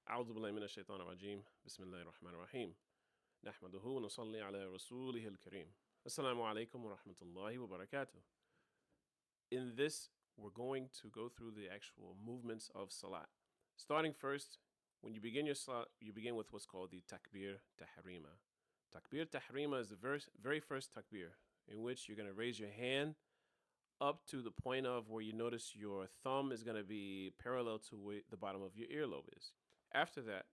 أعوذ بالله من الشيطان الرجيم بسم الله الرحمن الرحيم نحمده ونصلي على رسوله الكريم Assalamu alaikum wa rahmatullahi wa barakatuh. In this, we're going to go through the actual movements of salat. Starting first, when you begin your salat, you begin with what's called the takbir tahrima. Takbir tahrima is the very first takbir, in which you're going to raise your hand up to the point of where you notice your thumb is going to be parallel to where the bottom of your earlobe is. After that,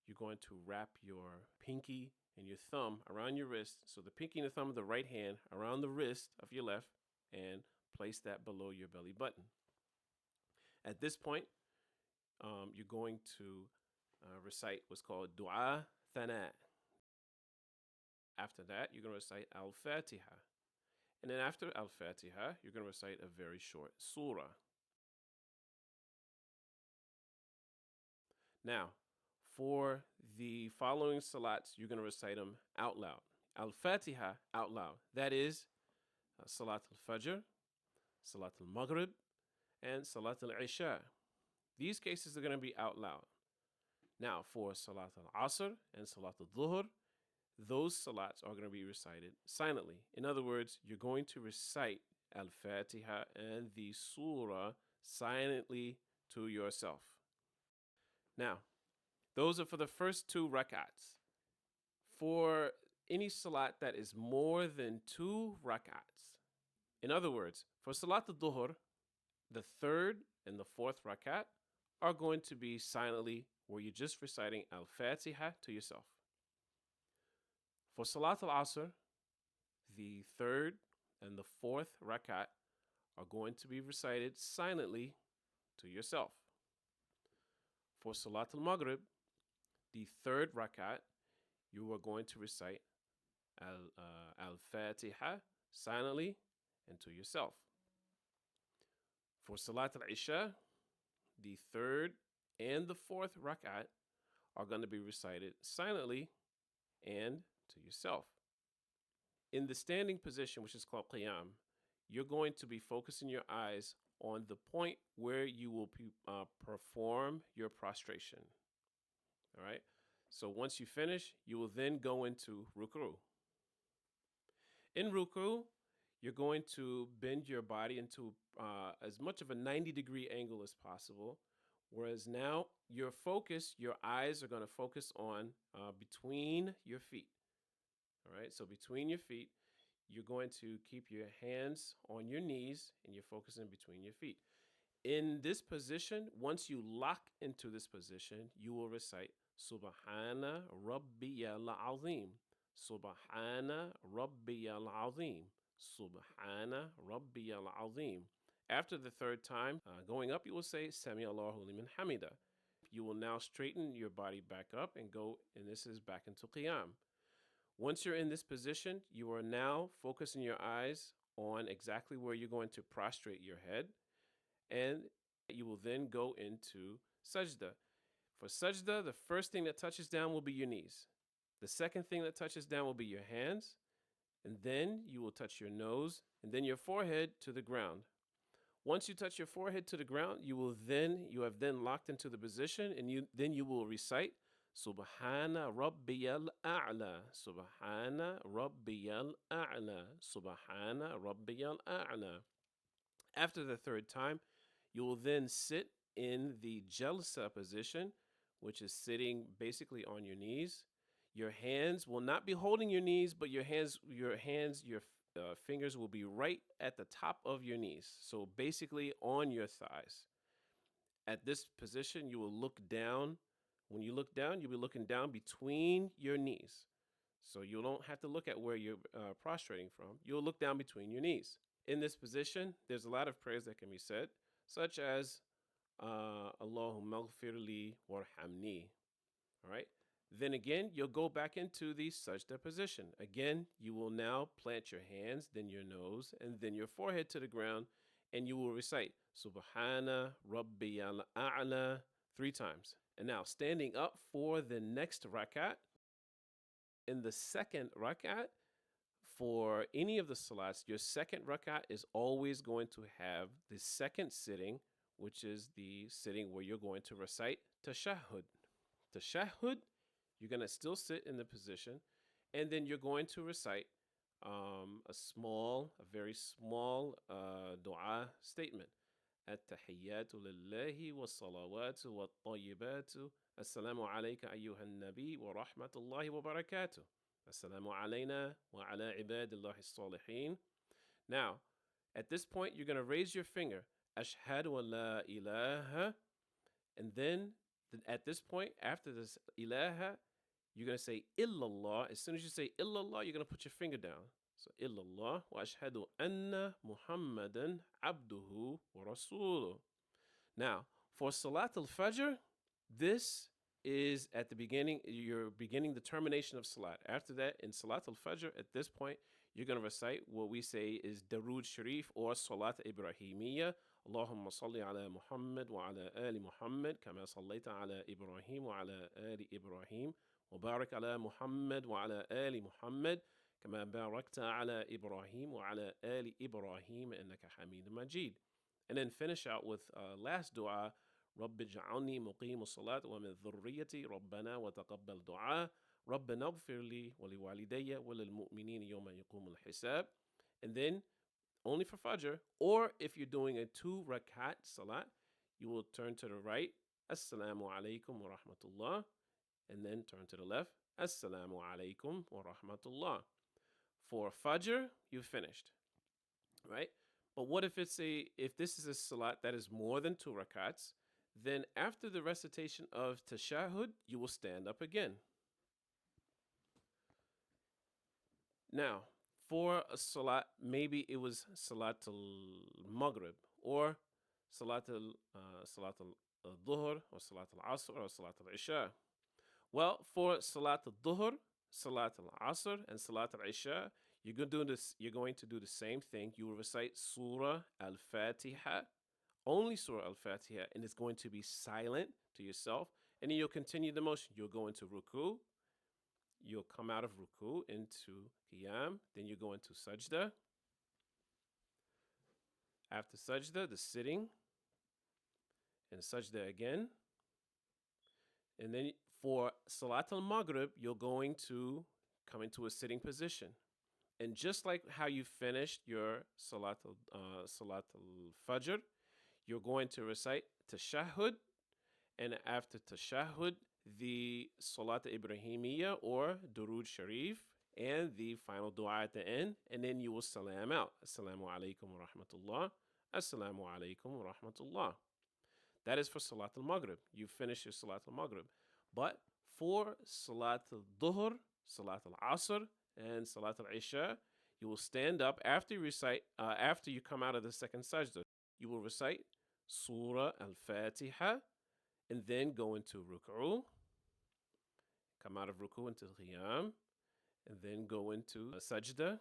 you're going to wrap your pinky and your thumb around your wrist. So the pinky and the thumb of the right hand around the wrist of your left, and place that below your belly button. At this point, you're going to recite what's called dua thana. After that, you're going to recite al-Fatiha. And then after al-Fatiha, you're going to recite a very short surah. Now, for the following salats, you're going to recite them out loud. Al-Fatiha out loud. That is Salat al-Fajr, Salat al-Maghrib, and Salat al-Isha. These cases are going to be out loud. Now, for Salat al-Asr and Salat al-Dhuhr, those salats are going to be recited silently. In other words, you're going to recite Al-Fatiha and the surah silently to yourself. Now, those are for the first two rak'ats. For any salat that is more than two rak'ats, in other words, for Salat al-Dhuhr, the third and the fourth rak'at are going to be silently, where you're just reciting Al-Fatiha to yourself. For Salat al-Asr, the third and the fourth rak'at are going to be recited silently to yourself. For Salat al-Maghrib, the third rak'at, you are going to recite Al-Fatiha silently and to yourself. For Salat al-Isha, the third and the fourth rak'at are going to be recited silently and to yourself. In the standing position, which is called qiyam, you're going to be focusing your eyes on the point where you will perform your prostration. All right. So once you finish, you will then go into ruku. In ruku, you're going to bend your body into as much of a 90-degree angle as possible. Whereas now your eyes are going to focus on between your feet. All right, so between your feet, you're going to keep your hands on your knees and you're focusing between your feet. In this position, once you lock into this position, you will recite Subhana Rabbiyal Azim. Subhana Rabbiyal Azim. Subhana Rabbiyal Azim. After the third time, going up, you will say Sami Allahu liman hamida. You will now straighten your body back up and go, and this is back into qiyam. Once you're in this position, you are now focusing your eyes on exactly where you're going to prostrate your head, and you will then go into sajda. For sajda, the first thing that touches down will be your knees. The second thing that touches down will be your hands, and then you will touch your nose and then your forehead to the ground. Once you touch your forehead to the ground, you have then locked into the position, and you will recite Subhana Rabbiyal A'la, Subhana Rabbiyal A'la, Subhana Rabbiyal A'la. After the third time, you will then sit in the Jalsa position, which is sitting basically on your knees. Your hands will not be holding your knees, but your fingers will be right at the top of your knees. So basically on your thighs. At this position, you will look down. When you look down, you'll be looking down between your knees. So you don't have to look at where you're prostrating from. You'll look down between your knees. In this position, there's a lot of prayers that can be said, such as Allahumma ghfirli warhamni. All right. Then again, you'll go back into the sajda position. Again, you will now plant your hands, then your nose, and then your forehead to the ground, and you will recite Subhana Rabbiyal A'la 3 times. And now standing up for the next rak'at. In the second rak'at, for any of the salats, your second rak'at is always going to have the second sitting, which is the sitting where you're going to recite tashahhud. tashahhud, you're going to still sit in the position, and then you're going to recite a very small dua statement. التحيات لله والصلوات والطيبات السلام عليك أيها النبي ورحمة الله وبركاته السلام علينا وعلى عباد الله الصالحين. Now, at this point, you're going to raise your finger. أشهد أن لا إله. And then at this point, after this ilaha, you're going to say illallah. As soon as you say illallah, you're going to put your finger down. So illallah wa ashhadu anna Muhammadan abduhu wa rasuluh. Now, for Salat al-Fajr, this is at the beginning, you're beginning the termination of Salat. After that, in Salat al-Fajr, at this point, you're going to recite what we say is Darood Sharif or Salat Ibrahimiyya. اللهم صل على محمد وعلى آل محمد كما صليت على إبراهيم وعلى آل إبراهيم وبارك على محمد وعلى آل محمد كما باركت على إبراهيم وعلى آل إبراهيم إنك حميد مجيد. And then finish out with last dua. رب اجعلني مقيم الصلاة ومن ذريتي ربنا وتقبل دعاء ربنا اغفر لي ولوالدي وللمؤمنين يوم يقوم الحساب. And then only for Fajr, or if you're doing a 2 rakat salat, you will turn to the right, Assalamu alaikum wa rahmatullah, and then turn to the left, Assalamu alaikum wa rahmatullah. For Fajr, you've finished, right? But what if if this is a salat that is more than 2 rakats, then after the recitation of tashahhud, you will stand up again. Now, for a salat, maybe it was Salat al-Maghrib or Salat al-Dhuhr or Salat al-Asr or Salat al-Isha. Well, for Salat al-Dhuhr, Salat al-Asr, and Salat al-Isha, you're going to do the same thing. You will recite Surah al-Fatiha, only Surah al-Fatiha, and it's going to be silent to yourself. And then you'll continue the motion. You'll go into ruku. You'll come out of ruku into qiyam. Then you go into sajda. After sajda, the sitting. And sajda again. And then for Salat al-Maghrib, you're going to come into a sitting position. And just like how you finished your Salat al-Fajr, you're going to recite tashahhud. And after tashahhud, the Salat Ibrahimiyya or Darood Sharif, and the final dua at the end, and then you will salam out. Assalamu alaikum wa rahmatullah. Assalamu alaikum wa rahmatullah. That is for Salat al-Maghrib. You finish your Salat al-Maghrib. But for Salat al-Dhuhr, Salat al-Asr, and Salat al-Isha, you will stand up after you recite, after you come out of the second sajda. You will recite Surah al-Fatiha, and then go into ruku, come out of ruku into qiyam, and then go into sajda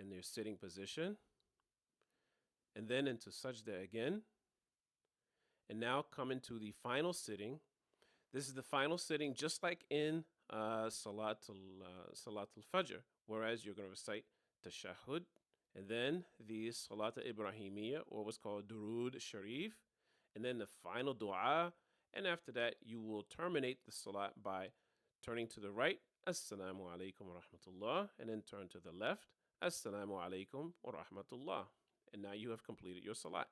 in your sitting position, and then into sajda again, and now come into the final sitting. This is the final sitting, just like in Salat al-Fajr, whereas you're going to recite tashahhud, and then the Salat al-Ibrahimiyya, or what's called Darood Sharif, and then the final dua. And after that, you will terminate the salat by turning to the right, Assalamu alaikum wa rahmatullah, and then turn to the left, Assalamu alaikum wa rahmatullah. And now you have completed your salat.